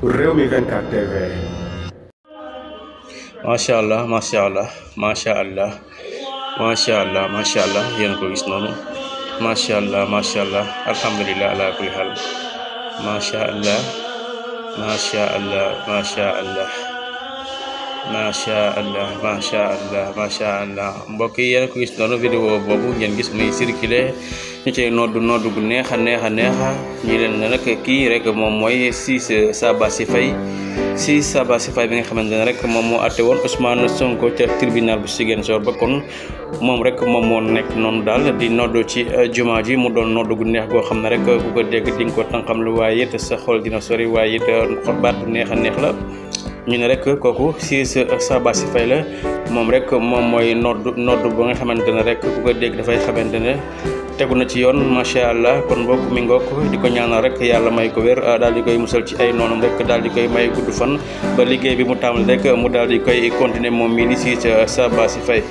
Rewmi 24 TV. Masya Allah, Masya Allah, Masya Allah, Masya Allah, Masya Allah, yéen ko gis noonu. Masya Allah, Masya Allah, alhamdulillah ala kulli hal. Masya Allah, Masya Allah, Masya Allah, Masya Allah, Masya Allah, Masya Allah. Mbokk yi yéen ko gis noonu vidéo boobu ngeen gis muy circulé ñu ci noddu gu neex a neex ñi leen ne nag kii rek moom mooy Ciss Sabassy Faye bi nga xamante ne rek moom moo àtte woon Ousmane Sonko ca tribunal bu Ziguinchor ba kon moom rek moom moo nekk noonu daal di noddu ci jumaa ji mu doon noddu gu neex goo xam ne rek ku ko dégg di nga ko tànqam lu waaye it sa xol dina sori waaye it xol baat bu neex a neex la ñu ne rek kooku Ciss Sabassy Faye la moom rek moom mooy noddu ba nga xamante ne rek ku ko dégg dafay xamante ne tegu na ci yoon macha allah kon mbokk mi ngook di ko ñaanal rek yàlla may ko wér daal di koy musal ci ay noonam rek daal di koy may gudd fan ba liggéey bi mu tàmbali rek mu daal di koy continuer moom mii di Ciss Sabassy Faye